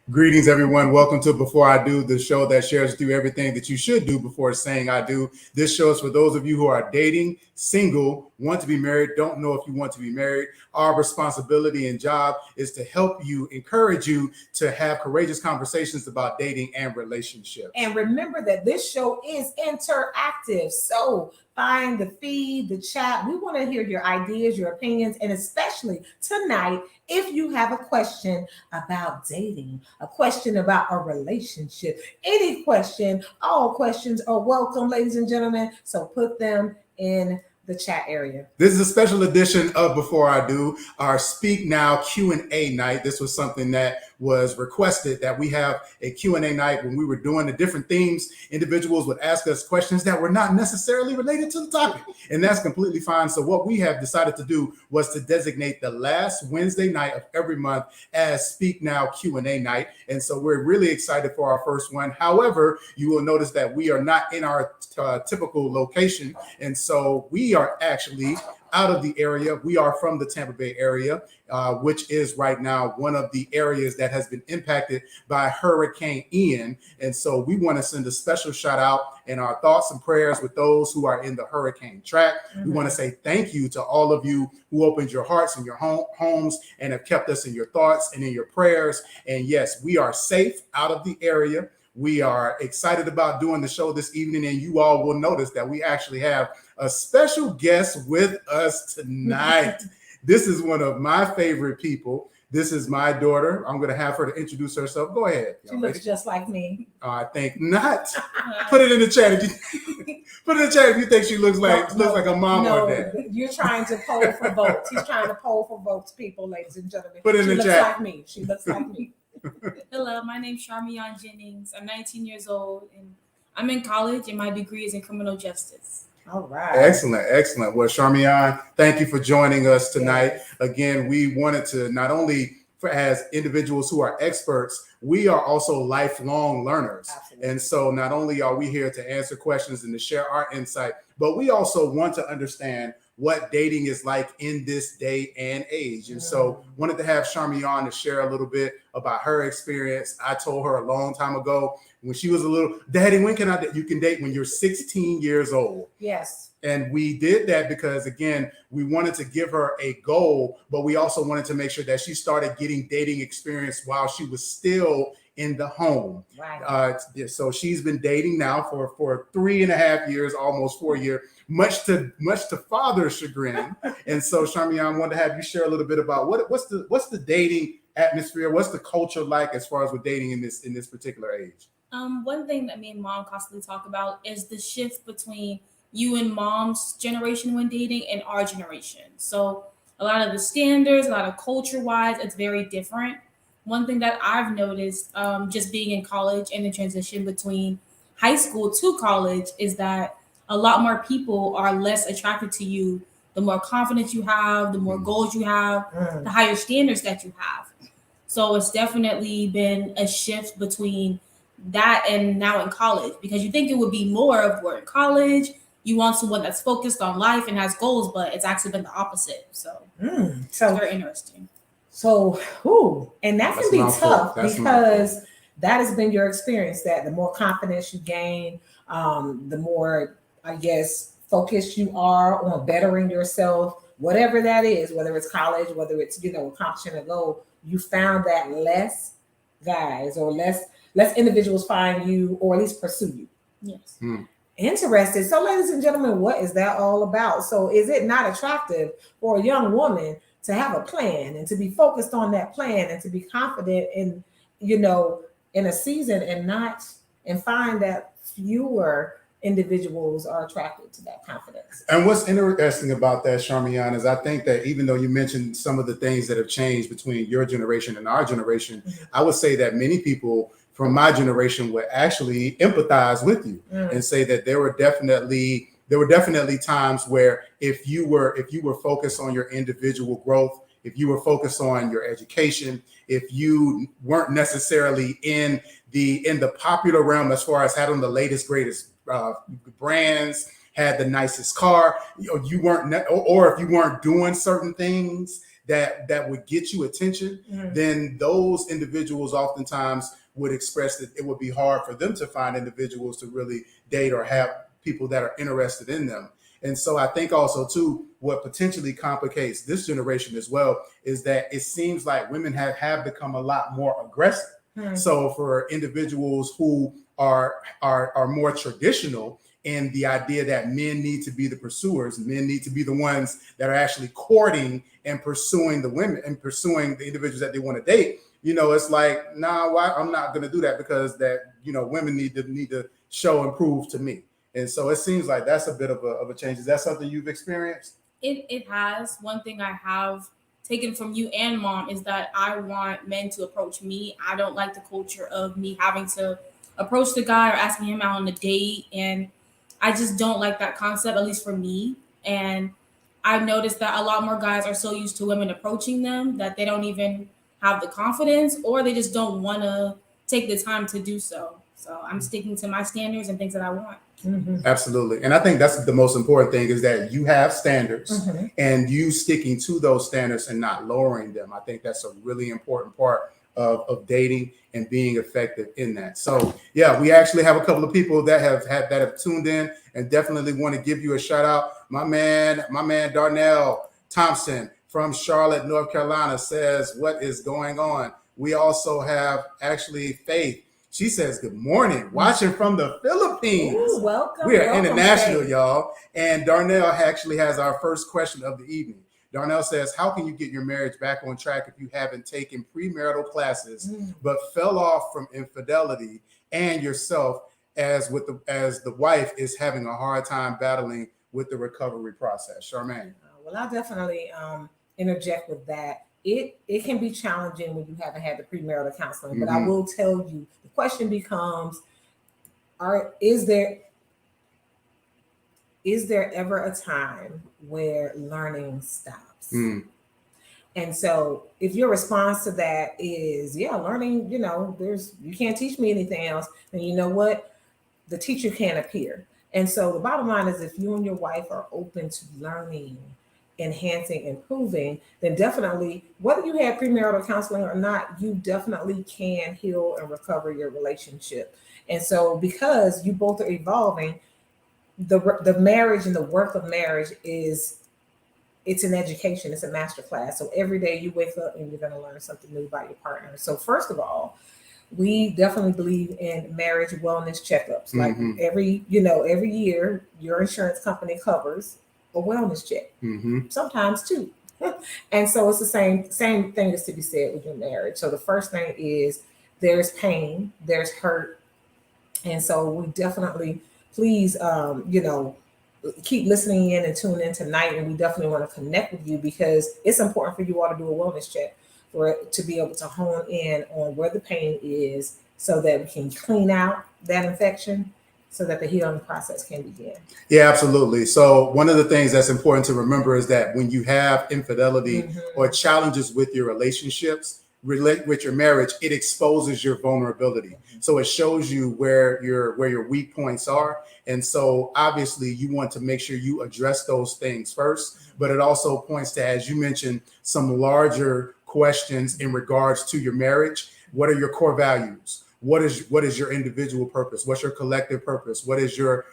Greetings, everyone. Welcome to Before I Do, the show that shares with you everything that you should do before saying I do. This show is for those of you who are dating, single, want to be married, don't know if you want to be married. Our responsibility and job is to help you, encourage you to have courageous conversations about dating and relationships. And remember that this show is interactive. So find the feed, the chat. We want to hear your ideas, your opinions, and especially tonight, if you have a question about dating, a question about a relationship, any question, all questions are welcome, ladies and gentlemen. So put them in the chat area. This is a special edition of Before I Do, our Speak Now Q&A night. This was something that was requested, that we have a Q&A night when we were doing the different themes. Individuals would ask us questions that were not necessarily related to the topic, and that's completely fine. So what we have decided to do was to designate the last Wednesday night of every month as Speak Now Q&A night. And so we're really excited for our first one. However, you will notice that we are not in our typical location. And so we are actually out of the area. We are from the Tampa Bay area, which is right now one of the areas that has been impacted by Hurricane Ian. And so we want to send a special shout out and our thoughts and prayers with those who are in the hurricane track. We want to say thank you to all of you who opened your hearts and your homes and have kept us in your thoughts and in your prayers. And yes, we are safe out of the area. We are excited about doing the show this evening, and you all will notice that we actually have a special guest with us tonight. This is one of my favorite people. This is my daughter. I'm going to have her to introduce herself. Go ahead. She looks just like me. I think not. Put it in the chat. Put it in the chat if you think she looks like a mom or dad. You're trying to poll for votes. He's trying to poll for votes, people, ladies and gentlemen. Put it in the chat. She looks like me. She looks like me. Hello, my name's Charmaine Jennings. I'm 19 years old and I'm in college and my degree is in criminal justice. All right. Excellent, excellent. Well, Charmaine, thank you for joining us tonight. Yes. Again, we wanted to not only as individuals who are experts, we are also lifelong learners. Absolutely. And so not only are we here to answer questions and to share our insight, but we also want to understand what dating is like in this day and age. And so wanted to have Charmaine on to share a little bit about her experience. I told her a long time ago when she was a little, Daddy, when can I date? You can date when you're 16 years old. Yes. And we did that because, again, we wanted to give her a goal, but we also wanted to make sure that she started getting dating experience while she was still in the home. Right. So she's been dating now for 3.5 years, almost 4 years, much to father's chagrin. And so, Charmaine, I wanted to have you share a little bit about what's the dating atmosphere, what's the culture like as far as with dating in this particular age. One thing that me and Mom constantly talk about is the shift between you and Mom's generation when dating and our generation. So a lot of the standards, a lot of culture-wise, it's very different. One thing that I've noticed just being in college and the transition between high school to college is that a lot more people are less attracted to you. The more confidence you have, the more goals you have, the higher standards that you have. So it's definitely been a shift between that and now in college, because you think it would be more of we're in college, you want someone that's focused on life and has goals, but it's actually been the opposite. So it's very interesting. So, and that can be tough because that has been your experience, that the more confidence you gain, the more, I guess, focused you are on bettering yourself, whatever that is, whether it's college, whether it's, accomplishing a goal, you found that less guys or less individuals find you or at least pursue you. Yes. Interested. So, ladies and gentlemen, what is that all about? So is it not attractive for a young woman to have a plan and to be focused on that plan and to be confident in, in a season and find that fewer individuals are attracted to that confidence? And what's interesting about that, Charmaine, is I think that even though you mentioned some of the things that have changed between your generation and our generation, I would say that many people from my generation would actually empathize with you and say that there were definitely times where if you were focused on your individual growth, if you were focused on your education, if you weren't necessarily in the popular realm as far as having the latest, greatest brands, had the nicest car, you weren't, or if you weren't doing certain things that would get you attention, then those individuals oftentimes would express that it would be hard for them to find individuals to really date or have people that are interested in them. And so I think also too, what potentially complicates this generation as well is that it seems like women have become a lot more aggressive. So for individuals who are more traditional in the idea that men need to be the pursuers, men need to be the ones that are actually courting and pursuing the women and pursuing the individuals that they want to date, it's like, nah, why? I'm not going to do that because that, women need to show and prove to me. And so it seems like that's a bit of a change. Is that something you've experienced? It has. One thing I have taken from you and Mom is that I want men to approach me. I don't like the culture of me having to approach the guy or asking him out on a date. And I just don't like that concept, at least for me. And I've noticed that a lot more guys are so used to women approaching them that they don't even have the confidence, or they just don't want to take the time to do so. So I'm sticking to my standards and things that I want. Absolutely. And I think that's the most important thing, is that you have standards and you sticking to those standards and not lowering them. I think that's a really important part of dating and being effective in that. So yeah, we actually have a couple of people that have tuned in and definitely want to give you a shout out. My man Darnell Thompson from Charlotte, North Carolina says, what is going on? We also have actually Faith. She says, good morning, watching from the Philippines. Ooh, welcome. We are international, Faith. y'all. And Darnell actually has our first question of the evening. Darnell says, how can you get your marriage back on track if you haven't taken premarital classes, but fell off from infidelity and yourself as the wife is having a hard time battling with the recovery process? Charmaine. Well, I'll definitely interject with that. It can be challenging when you haven't had the premarital counseling, but I will tell you, the question becomes, is there ever a time where learning stops? And so if your response to that is, yeah, learning, you can't teach me anything else, then you know what? The teacher can't appear. And so the bottom line is, if you and your wife are open to learning, enhancing, improving, then definitely, whether you have premarital counseling or not, you definitely can heal and recover your relationship. And so because you both are evolving, the marriage and the work of marriage it's an education, it's a master class. So every day you wake up and you're going to learn something new about your partner. So first of all, we definitely believe in marriage wellness checkups. Like every year, your insurance company covers a wellness check, sometimes two. And so it's the same thing is to be said with your marriage. So the first thing is, there's pain, there's hurt. And so we definitely, please, keep listening in and tune in tonight. And we definitely want to connect with you, because it's important for you all to do a wellness check, for it to be able to hone in on where the pain is, so that we can clean out that infection, so that the healing process can begin. Yeah, absolutely. So one of the things that's important to remember is that when you have infidelity or challenges with your relationships, with your marriage, it exposes your vulnerability. So it shows you where your weak points are. And so obviously you want to make sure you address those things first, but it also points to, as you mentioned, some larger questions in regards to your marriage. What are your core values? What is your individual purpose? What's your collective purpose? What is your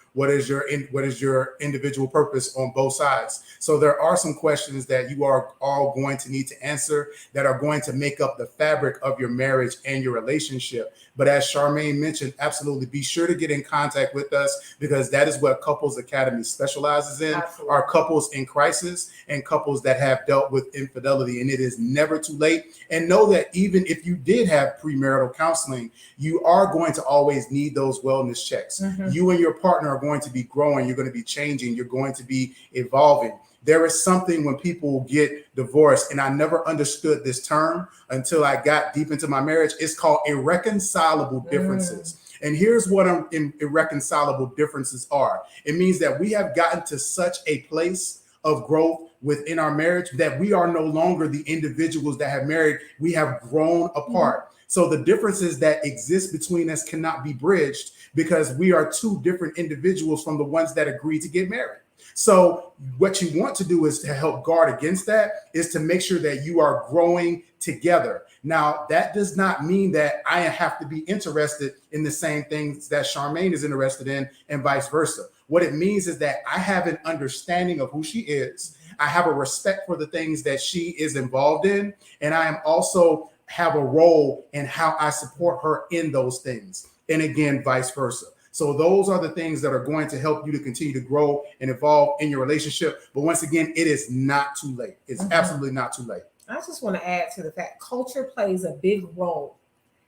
individual purpose on both sides? So there are some questions that you are all going to need to answer that are going to make up the fabric of your marriage and your relationship. But as Charmaine mentioned, absolutely be sure to get in contact with us, because that is what Couples Academy specializes in. Absolutely. Are couples in crisis and couples that have dealt with infidelity. And it is never too late. And know that even if you did have premarital counseling, you are going to always need those wellness checks. You and your partner are going to be growing. You're going to be changing. You're going to be evolving. There is something when people get divorced, and I never understood this term until I got deep into my marriage. It's called irreconcilable differences. And here's what irreconcilable differences are. It means that we have gotten to such a place of growth within our marriage that we are no longer the individuals that have married. We have grown apart. So the differences that exist between us cannot be bridged because we are two different individuals from the ones that agreed to get married. So what you want to do is to help guard against that, is to make sure that you are growing together. Now, that does not mean that I have to be interested in the same things that Charmaine is interested in and vice versa. What it means is that I have an understanding of who she is. I have a respect for the things that she is involved in. And I am also have a role in how I support her in those things. And again, vice versa. So those are the things that are going to help you to continue to grow and evolve in your relationship. But once again, it is not too late. It's absolutely not too late. I just want to add to the fact culture plays a big role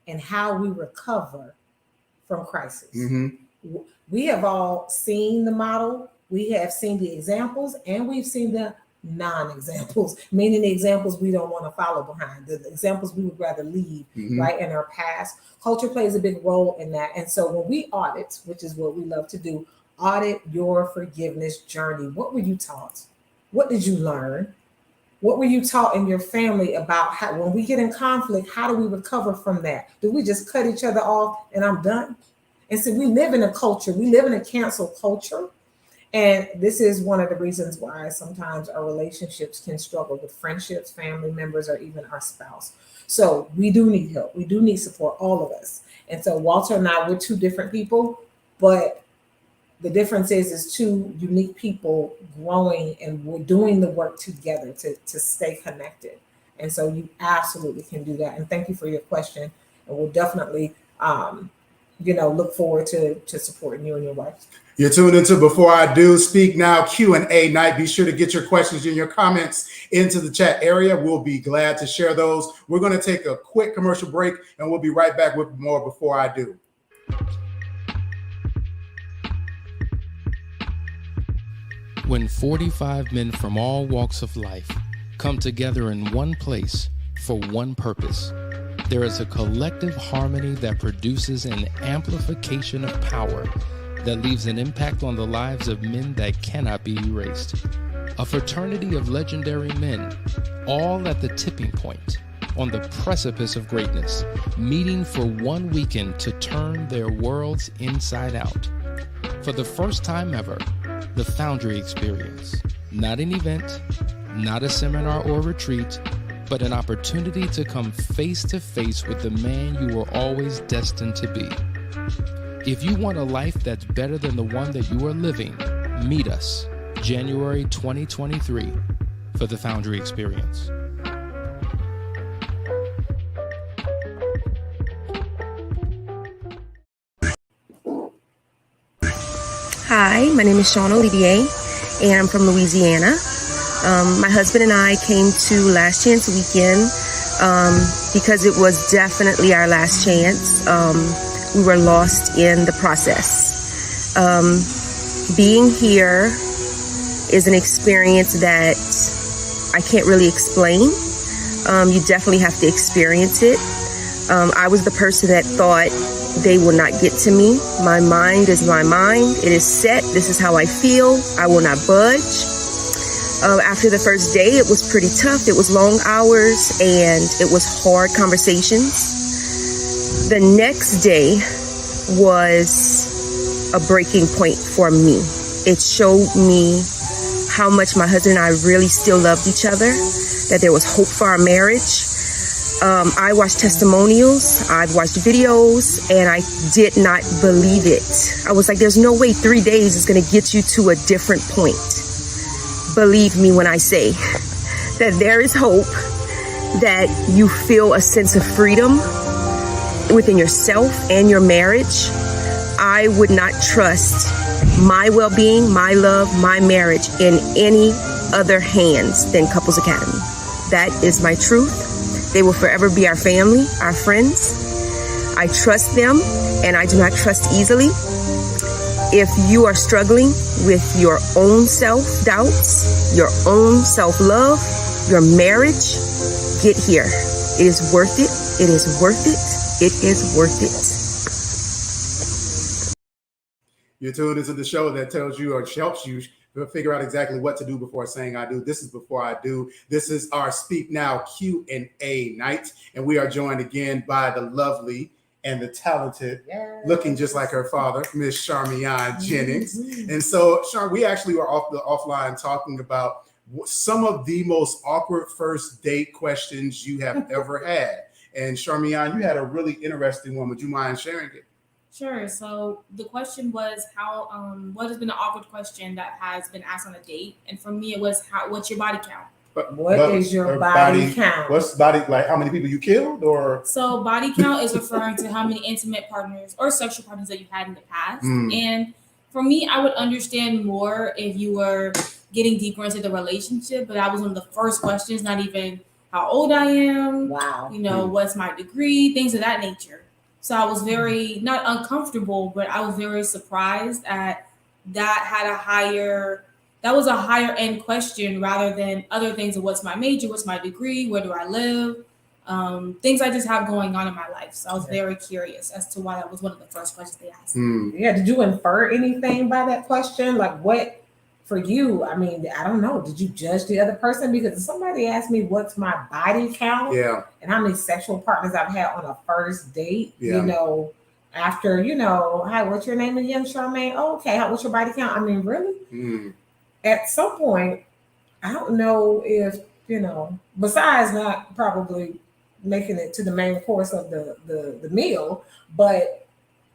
in how we recover from crisis. We have all seen the model, we have seen the examples, and we've seen the non-examples, meaning the examples we don't want to follow behind, the examples we would rather leave right in our past. Culture plays a big role in that. And so when we audit, which is what we love to do, audit your forgiveness journey. What were you taught? What did you learn? What were you taught in your family about how, when we get in conflict, how do we recover from that? Do we just cut each other off and I'm done? And so we live in a culture, we live in a cancel culture. And this is one of the reasons why sometimes our relationships can struggle with friendships, family members, or even our spouse. So we do need help. We do need support, all of us. And so Walter and I, we're two different people, but the difference is two unique people growing, and we're doing the work together to stay connected. And so you absolutely can do that. And thank you for your question. And we'll definitely, look forward to supporting you and your wife. You're tuned into Before I Do Speak Now Q&A night. Be sure to get your questions and your comments into the chat area. We'll be glad to share those. We're going to take a quick commercial break, and we'll be right back with more Before I Do. When 45 men from all walks of life come together in one place for one purpose, there is a collective harmony that produces an amplification of power that leaves an impact on the lives of men that cannot be erased. A fraternity of legendary men, all at the tipping point, on the precipice of greatness, meeting for one weekend to turn their worlds inside out. For the first time ever, the Foundry experience. Not an event, not a seminar or retreat, but an opportunity to come face to face with the man you were always destined to be. If you want a life that's better than the one that you are living, meet us January 2023 for the Foundry experience. Hi, my name is Shawn Olivier, and I'm from Louisiana. My husband and I came to Last Chance Weekend because it was definitely our last chance. We were lost in the process. Being here is an experience that I can't really explain. You definitely have to experience it. I was the person that thought they will not get to me. My mind is my mind. It is set. This is how I feel. I will not budge. After the first day, it was pretty tough. It was long hours and it was hard conversations. The next day was a breaking point for me. It showed me how much my husband and I really still loved each other, that there was hope for our marriage. I watched testimonials, I've watched videos, and I did not believe it. I was like, there's no way 3 days is going to get you to a different point. Believe me when I say that there is hope, that you feel a sense of freedom within yourself and your marriage. I would not trust my well-being, my love, my marriage in any other hands than Couples Academy. That is my truth. They will forever be our family, our friends. I trust them, and I do not trust easily. If you are struggling with your own self-doubts, your own self-love, your marriage, get here. It is worth it. It is worth it. It is worth it. You're tuned into the show that tells you or helps you figure out exactly what to do before saying I do. This is Before I Do. This is our Speak Now Q&A night, and we are joined again by the lovely and the talented, looking just like her father, Miss Charmaine Jennings. And so, Char, we actually were offline talking about some of the most awkward first date questions you have ever had. And Charmaine, you had a really interesting one. Would you mind sharing it? Sure. So the question was what has been an awkward question that has been asked on a date? And for me, it was what's your body count? What is your body count? What's body, like how many people you killed, or? So body count is referring to how many intimate partners or sexual partners that you've had in the past. And for me, I would understand more if you were getting deeper into the relationship, but that was one of the first questions, not even how old I am. Wow. What's my degree, things of that nature. So I was very, not uncomfortable, but I was very surprised at that was a higher end question rather than other things of what's my major, what's my degree, where do I live, things I just have going on in my life. So I was very curious as to why that was one of the first questions they asked. Yeah, did you infer anything by that question? Like what, for you, I mean, I don't know. Did you judge the other person? Because if somebody asked me what's my body count and how many sexual partners I've had on a first date, after, hi, what's your name again, Charmaine? Oh, okay, what's your body count? I mean, really? At some point, I don't know if, besides not probably making it to the main course of the meal, but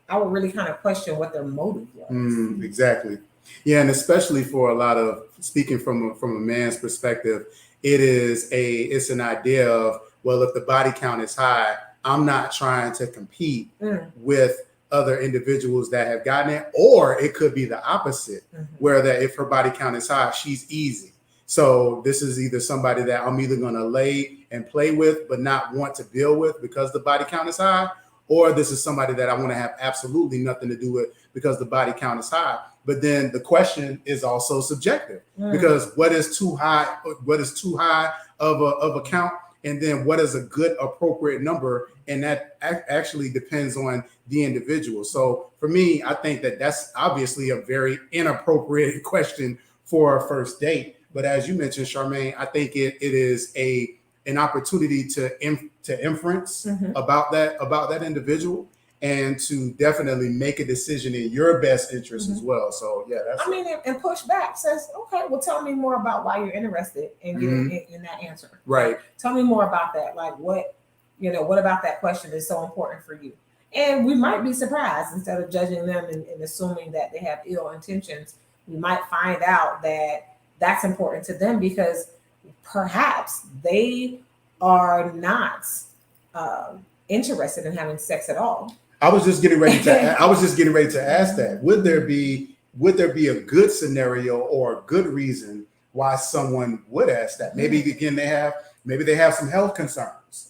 I would really kind of question what their motive was. Exactly. Yeah, and especially for a lot of, speaking from a man's perspective, it's an idea of, well, if the body count is high, I'm not trying to compete with other individuals that have gotten it, or it could be the opposite, where that if her body count is high, she's easy. So this is either somebody that I'm either going to lay and play with, but not want to deal with because the body count is high, or this is somebody that I want to have absolutely nothing to do with because the body count is high. But then the question is also subjective because what is too high of a count, and then what is a good appropriate number, and that actually depends on the individual. So for me, I think that that's obviously a very inappropriate question for a first date. But as you mentioned, Charmaine, I think it is an opportunity to inference about that individual, and to definitely make a decision in your best interest as well. So yeah, that's. And push back says, okay, well, tell me more about why you're interested in getting in that answer. Right. Tell me more about that. Like what about that question is so important for you? And we might be surprised, instead of judging them and assuming that they have ill intentions, we might find out that that's important to them because perhaps they are not interested in having sex at all. I was just getting ready to ask that. Would there be a good scenario or a good reason why someone would ask that? Maybe again they have some health concerns.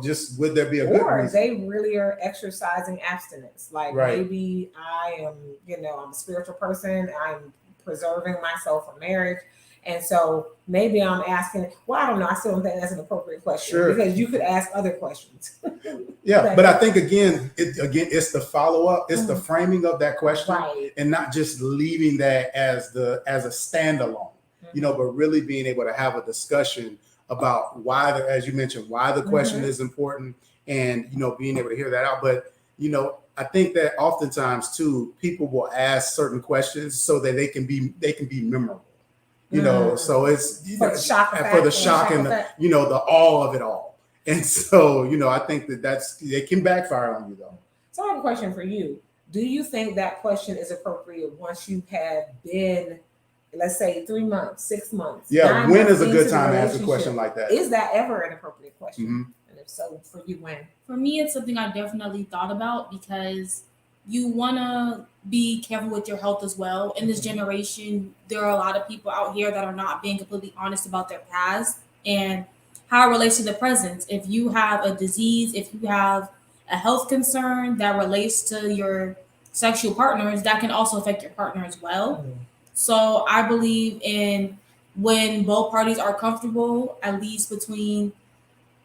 Just would there be a good reason? Or they really are exercising abstinence. Like maybe I am, I'm a spiritual person. I'm preserving myself for marriage. And so maybe I'm asking, well, I don't know. I still don't think that's an appropriate question because you could ask other questions. But I think again, it's the follow-up, it's the framing of that question, and not just leaving that as a standalone, but really being able to have a discussion about why, as you mentioned, why the question is important, and being able to hear that out. But I think that oftentimes too, people will ask certain questions so that they can be memorable. So it's for the shock and the awe of it all. And so, I think it can backfire on you though. So I have a question for you. Do you think that question is appropriate once you have been, let's say 3 months, 6 months? Yeah. When is a good time to ask a question like that? Is that ever an appropriate question? And if so, for you, when? For me, it's something I definitely thought about because you want to be careful with your health as well. In this generation, there are a lot of people out here that are not being completely honest about their past and how it relates to the present. If you have a disease, if you have a health concern that relates to your sexual partners, that can also affect your partner as well. So I believe in when both parties are comfortable, at least between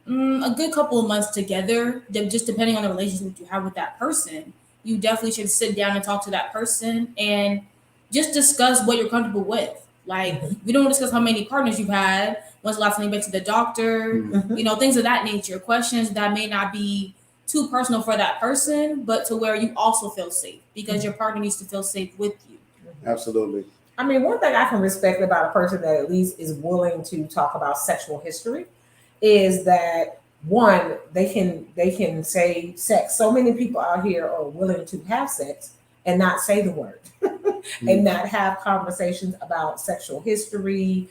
a good couple of months together, just depending on the relationship you have with that person, you definitely should sit down and talk to that person and just discuss what you're comfortable with. Like, we don't discuss how many partners you've had, when's the last time you've been to the doctor, you know, things of that nature. Questions that may not be too personal for that person, but to where you also feel safe, because your partner needs to feel safe with you. Absolutely. I mean, one thing I can respect about a person that at least is willing to talk about sexual history is that, one, they can say sex. So many people out here are willing to have sex and not say the word and not have conversations about sexual history,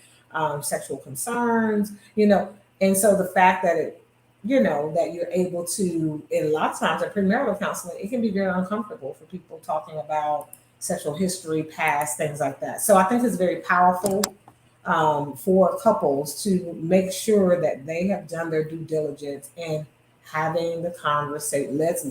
sexual concerns, you know. And so the fact that it, you know, that you're able to, and a lot of times in premarital counseling, it can be very uncomfortable for people talking about sexual history, past, things like that. So I think it's very powerful for couples to make sure that they have done their due diligence in having the conversation. Let's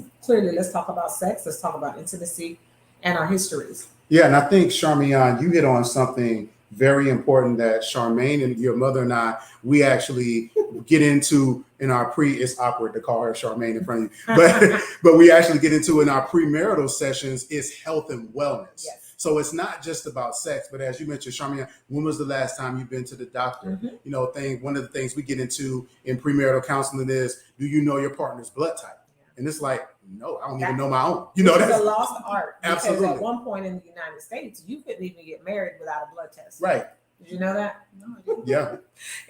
talk about sex. Let's talk about intimacy and our histories. Yeah, and I think, Charmaine, you hit on something very important that Charmaine and your mother and I, we actually get into in our it's awkward to call her Charmaine in front of you, but we actually get into in our premarital sessions is health and wellness. Yes. So it's not just about sex, but as you mentioned, Charmaine, when was the last time you've been to the doctor? You know, one of the things we get into in premarital counseling is, do you know your partner's blood type? And it's like, no, I don't even know my own. You know, that's a lost art. Absolutely. Because at one point in the United States, you couldn't even get married without a blood test. Right. Did you know that? No, I didn't. Yeah.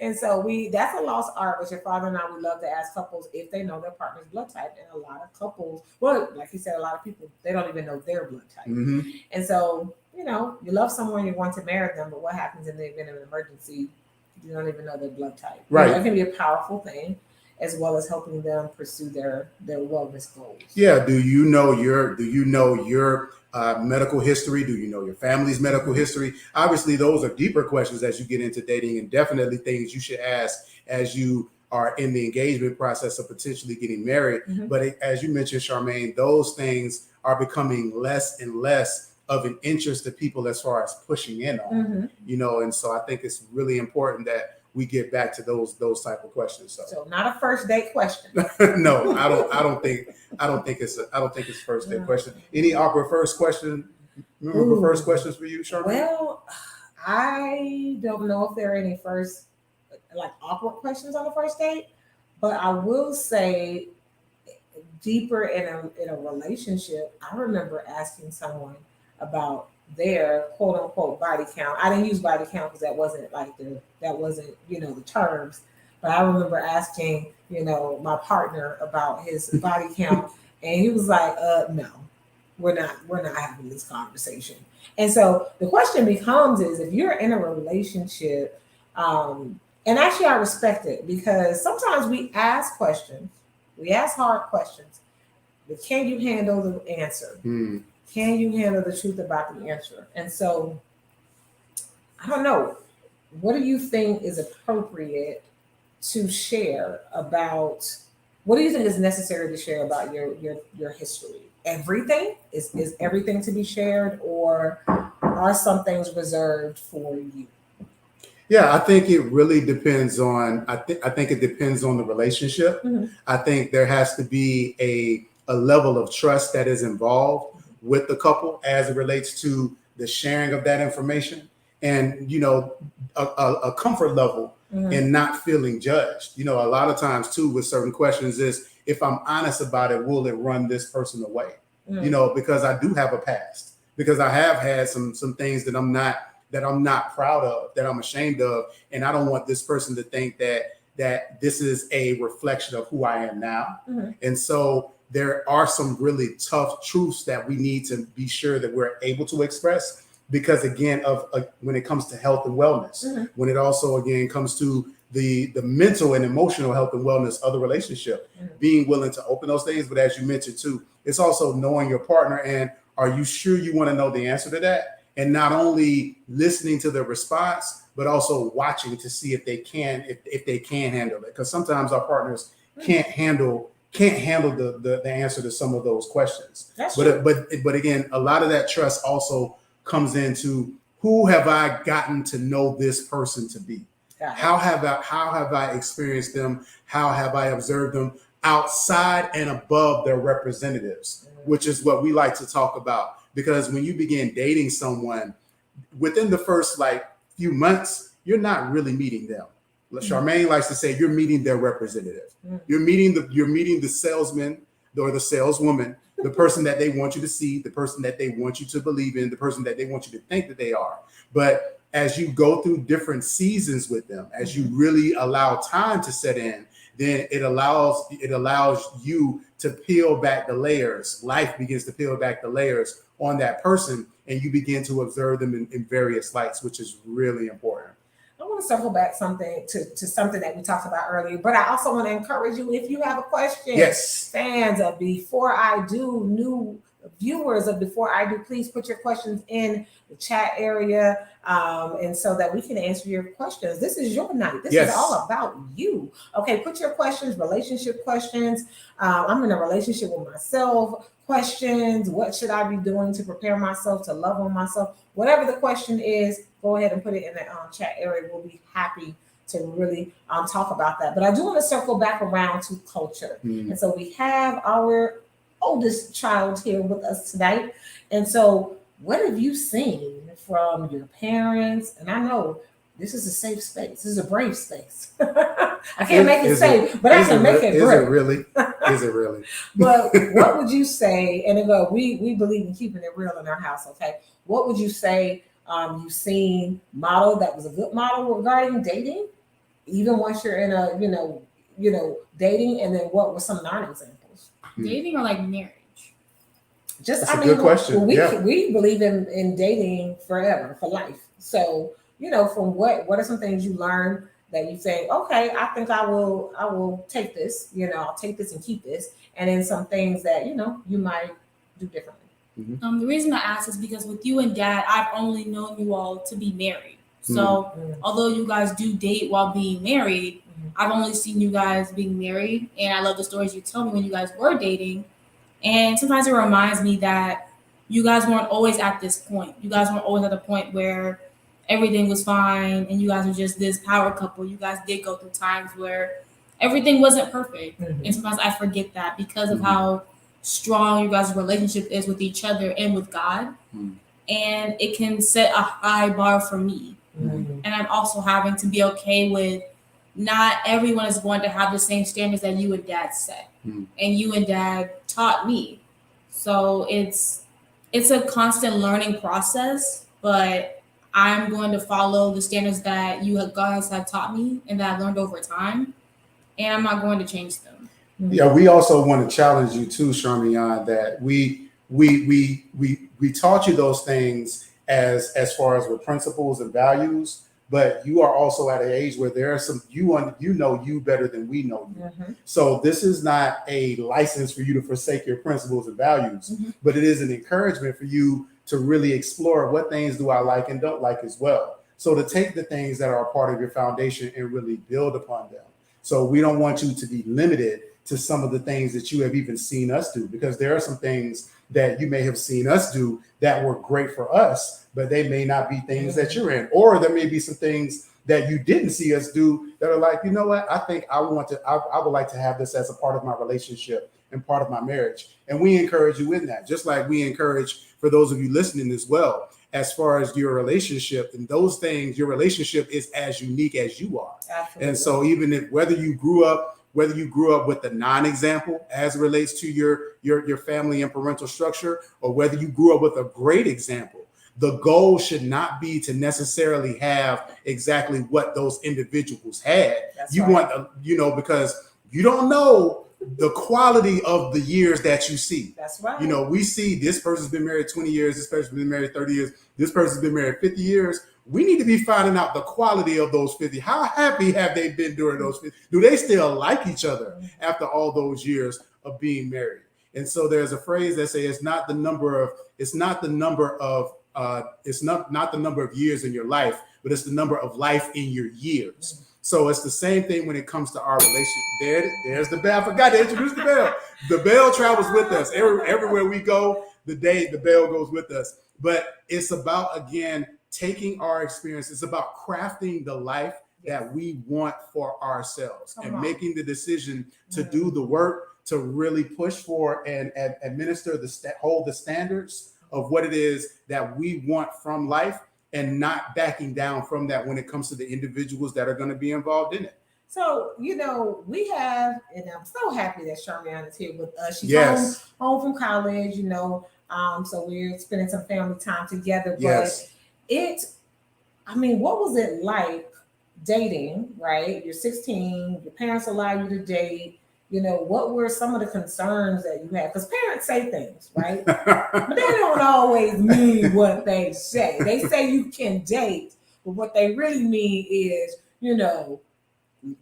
And so that's a lost art. But your father and I, we love to ask couples if they know their partner's blood type. And a lot of couples, well, like you said, a lot of people, they don't even know their blood type. And so, you know, you love someone, you want to marry them, but what happens in the event of an emergency? You don't even know their blood type. Right. You know, it can be a powerful thing, as well as helping them pursue their wellness goals. Yeah. Do you know your medical history? Do you know your family's medical history? Obviously, those are deeper questions as you get into dating, and definitely things you should ask as you are in the engagement process of potentially getting married. But as you mentioned, Charmaine, those things are becoming less and less of an interest to people as far as pushing in on, you know, and so I think it's really important that we get back to those type of questions. So not a first date question. No, I don't think it's first date question. Any awkward first question? Remember first questions for you, Charmaine? Well, I don't know if there are any awkward questions on the first date, but I will say deeper in a relationship, I remember asking someone about their quote unquote body count. I didn't use body count because that wasn't the terms. But I remember asking, you know, my partner about his body count, and he was like, no, we're not having this conversation. And so the question becomes is, if you're in a relationship, and actually I respect it, because sometimes we ask questions, we ask hard questions, but can you handle the answer? Can you handle the truth about the answer? And so, I don't know. What do you think is appropriate to share about? What do you think is necessary to share about your history? Everything is everything to be shared, or are some things reserved for you? Yeah, I think it really depends on. I think it depends on the relationship. I think there has to be a level of trust that is involved with the couple as it relates to the sharing of that information, and, you know, a comfort level in not feeling judged. You know, a lot of times too with certain questions is, if I'm honest about it, will it run this person away? You know, because I do have a past, because I have had some things that I'm not proud of, that I'm ashamed of, and I don't want this person to think that this is a reflection of who I am now. And so there are some really tough truths that we need to be sure that we're able to express, because again, when it comes to health and wellness, when it also again comes to the mental and emotional health and wellness of the relationship, being willing to open those things. But as you mentioned too, it's also knowing your partner, and are you sure you want to know the answer to that? And not only listening to the response, but also watching to see if they can handle it, because sometimes our partners can't handle the answer to some of those questions. But again, a lot of that trust also comes into, who have I gotten to know this person to be? How have I experienced them? How have I observed them? outside and above their representatives, which is what we like to talk about. Because when you begin dating someone, within the first like few months, you're not really meeting them. Charmaine likes to say you're meeting their representative. You're meeting the salesman or the saleswoman, the person that they want you to see, the person that they want you to believe in, the person that they want you to think that they are. But as you go through different seasons with them, as you really allow time to set in, then it allows you to peel back the layers. Life begins to peel back the layers on that person, and you begin to observe them in various lights, which is really important. I want to circle back to something that we talked about earlier, but I also want to encourage you, if you have a question, yes, fans of Before I Do, new viewers of Before I Do, please put your questions in the chat area, and so that we can answer your questions. This is your night. This is all about you. Okay, put your questions, relationship questions. I'm in a relationship with myself. Questions. What should I be doing to prepare myself to love on myself? Whatever the question is, go ahead and put it in the chat area. We'll be happy to really talk about that. But I do want to circle back around to culture. And so we have our oldest child here with us tonight. And so what have you seen from your parents? And I know this is a safe space. This is a brave space. I can't make it safe, but I can make it brave. Is it really? Is it really? But what would you say? And again, we believe in keeping it real in our house. Okay, what would you say you've seen model that was a good model regarding dating, even once you're in a dating, and then what were some non-examples? Dating or like marriage? Just That's a good question. We believe in dating forever, for life. So from what are some things you learned that you say, okay, I think I will take this, I'll take this and keep this, and then some things that you might do differently. The reason I ask is because with you and Dad, I've only known you all to be married. So although you guys do date while being married, I've only seen you guys being married, and I love the stories you tell me when you guys were dating. And sometimes it reminds me that you guys weren't always at this point. You guys weren't always at the point where everything was fine and you guys were just this power couple. You guys did go through times where everything wasn't perfect. And sometimes I forget that because of how strong you guys' relationship is with each other and with God. And it can set a high bar for me. And I'm also having to be okay with not everyone is going to have the same standards that you and Dad set. And you and Dad taught me. So it's a constant learning process, but I'm going to follow the standards that you guys have taught me and that I've learned over time, and I'm not going to change them. Yeah, we also want to challenge you too, Charmaine, that we taught you those things as far as with principles and values, but you are also at an age where there are some you know you better than we know you. So this is not a license for you to forsake your principles and values, but it is an encouragement for you to really explore what things do I like and don't like as well. So to take the things that are a part of your foundation and really build upon them. So we don't want you to be limited to some of the things that you have even seen us do, because there are some things that you may have seen us do that were great for us, but they may not be things that you're in, or there may be some things that you didn't see us do that are like, you know what, I think I would like to have this as a part of my relationship and part of my marriage. And we encourage you in that, just like we encourage for those of you listening as well, as far as your relationship and those things, your relationship is as unique as you are. Absolutely. And so even if whether you grew up with the non-example as it relates to your family and parental structure, or whether you grew up with a great example, the goal should not be to necessarily have exactly what those individuals had. That's you right. Want, because you don't know the quality of the years that you see. That's right. We see this person's been married 20 years, this person's been married 30 years, this person's been married 50 years. We need to be finding out the quality of those 50. How happy have they been during those 50? Do they still like each other after all those years of being married? And so there's a phrase that says it's not the number of years in your life, but it's the number of life in your years. So it's the same thing when it comes to our relationship. There's the bell. I forgot to introduce the bell. The bell travels with us everywhere we go. The bell goes with us. But it's about, again, taking our experience. It's about crafting the life that we want for ourselves, Come and on. making the decision to do the work, to really push for and administer hold the standards of what it is that we want from life, and not backing down from that when it comes to the individuals that are going to be involved in it. So, we have, and I'm so happy that Charmaine is here with us. She's home from college, so we're spending some family time together. Yes. But what was it like dating, right? You're 16, your parents allow you to date. What were some of the concerns that you had? Because parents say things, right? But they don't always mean what they say. They say you can date, but what they really mean is,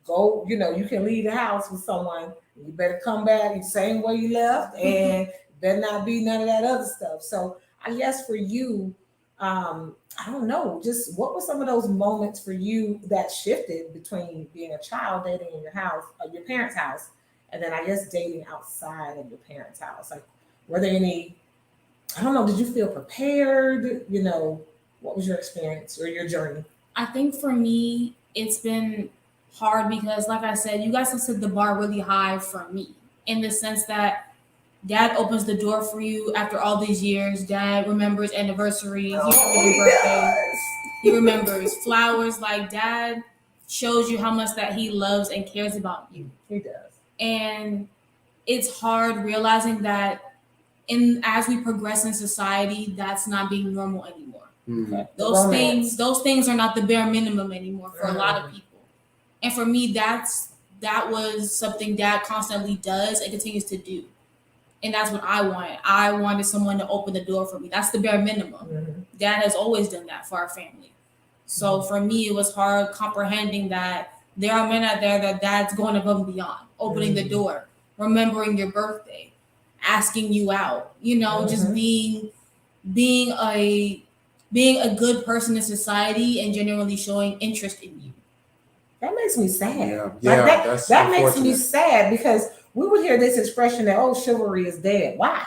go, you can leave the house with someone. You better come back the same way you left, and better not be none of that other stuff. So I guess for you, I don't know, just what were some of those moments for you that shifted between being a child dating in your house, your parents' house, and then I guess dating outside of your parents' house? Like, were there any, I don't know, did you feel prepared? What was your experience or your journey? I think for me, it's been hard because, like I said, you guys have set the bar really high for me, in the sense that Dad opens the door for you after all these years. Dad remembers anniversaries. He remembers your birthday. He remembers flowers. Like, Dad shows you how much that he loves and cares about you. He does. And it's hard realizing that as we progress in society, that's not being normal anymore. Mm-hmm. Those things are not the bare minimum anymore for a lot of people. And for me, that was something Dad constantly does and continues to do. And that's what I wanted. I wanted someone to open the door for me. That's the bare minimum. Mm-hmm. Dad has always done that for our family. So for me, it was hard comprehending that there are men out there that Dad's going above and beyond, opening the door, remembering your birthday, asking you out, just being a good person in society and genuinely showing interest in you. That makes me sad. Yeah, that makes me sad, because we would hear this expression that, chivalry is dead. Why?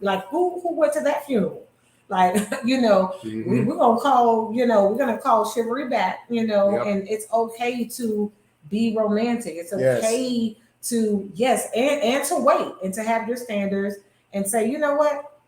Like, who went to that funeral? Like, we're gonna call, we're gonna call chivalry back, and it's okay to be romantic. It's okay to and to wait and to have your standards and say, you know what,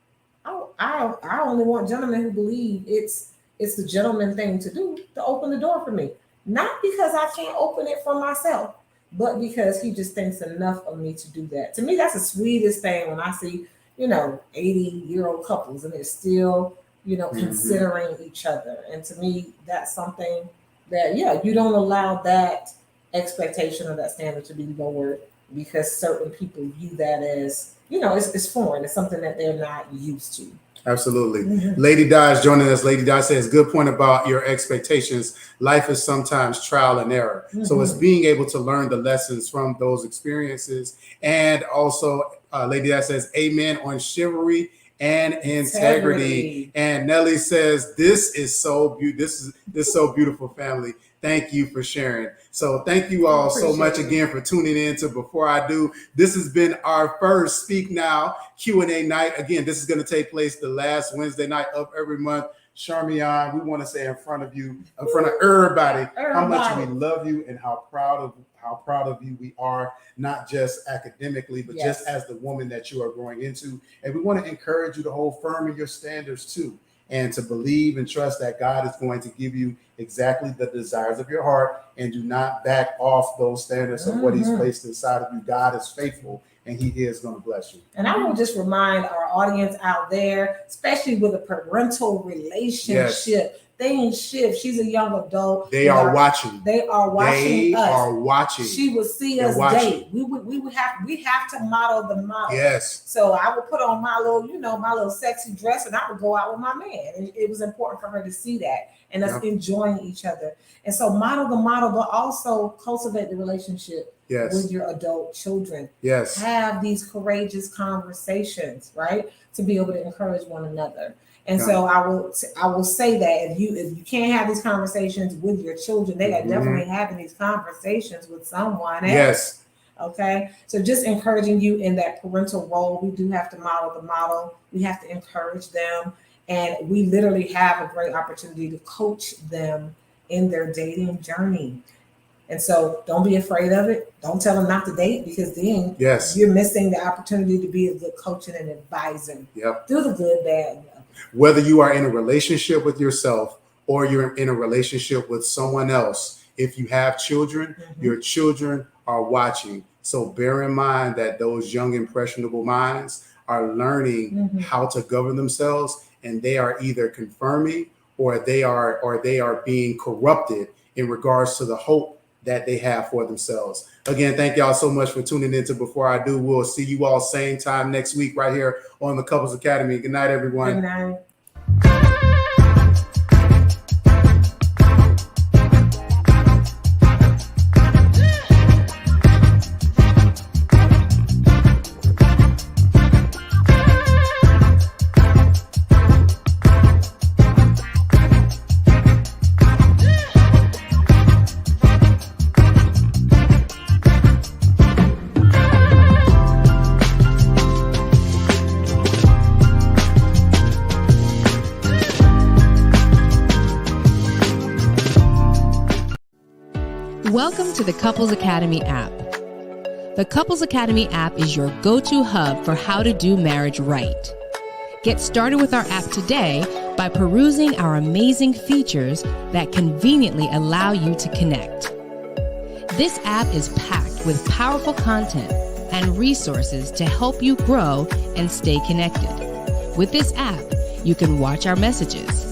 I only want gentlemen who believe it's the gentleman thing to do, to open the door for me. Not because I can't open it for myself, but because he just thinks enough of me to do that. To me, that's the sweetest thing when I see, 80-year-old couples and they're still, considering each other. And to me, that's something that, you don't allow that expectation or that standard to be lowered, because certain people view that as, it's foreign. It's something that they're not used to. Absolutely. Mm-hmm. Lady Di is joining us. Lady Di says, good point about your expectations. Life is sometimes trial and error. Mm-hmm. So it's being able to learn the lessons from those experiences. And also, Lady Di says, amen on chivalry and integrity. And Nellie says, this is so beautiful. This is so beautiful, family. Thank you for sharing. So thank you all so much again for tuning in to Before I Do. This has been our first Speak Now Q&A night. Again, this is going to take place the last Wednesday night of every month. Charmaine, we want to say in front of everybody, how much we love you and how proud of you we are, not just academically, but just as the woman that you are growing into. And we want to encourage you to hold firm in your standards too, and to believe and trust that God is going to give you exactly the desires of your heart, and do not back off those standards of what he's placed inside of you. God is faithful, and he is going to bless you. And I will just remind our audience out there, especially with a parental relationship, things shift. She's a young adult. They are watching. They are watching us. They are watching. She will see us date. We have to model the model. Yes. So I would put on my little sexy dress, and I would go out with my man. And it was important for her to see that, and us enjoying each other. And so model the model, but also cultivate the relationship with your adult children. Yes. Have these courageous conversations, right? To be able to encourage one another. And so I will say that if you can't have these conversations with your children, they are definitely having these conversations with someone else. Yes. Okay. So just encouraging you in that parental role. We do have to model the model. We have to encourage them. And we literally have a great opportunity to coach them in their dating journey. And so don't be afraid of it. Don't tell them not to date, because then you're missing the opportunity to be a good coach and an advisor. Through the good, bad. Whether you are in a relationship with yourself or you're in a relationship with someone else, if you have children, your children are watching. So bear in mind that those young, impressionable minds are learning how to govern themselves, and they are either confirming or they are being corrupted in regards to the hope that they have for themselves. Again, thank y'all so much for tuning into Before I Do. We'll see you all same time next week right here on the Couples Academy. Good night, everyone. Good night. Welcome to the Couples Academy app. The Couples Academy app is your go-to hub for how to do marriage right. Get started with our app today by perusing our amazing features that conveniently allow you to connect. This app is packed with powerful content and resources to help you grow and stay connected. With this app, you can watch our messages,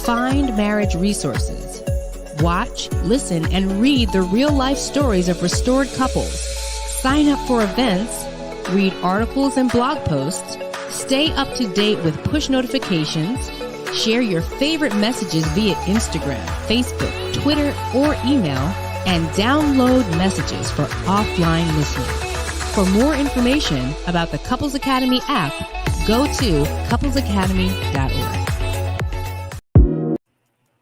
find marriage resources, watch, listen, and read the real-life stories of restored couples, sign up for events, read articles and blog posts, stay up to date with push notifications, share your favorite messages via Instagram, Facebook, Twitter, or email, and download messages for offline listening. For more information about the Couples Academy app, go to couplesacademy.org.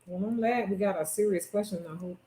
Well, I'm glad we got a serious question, I hope.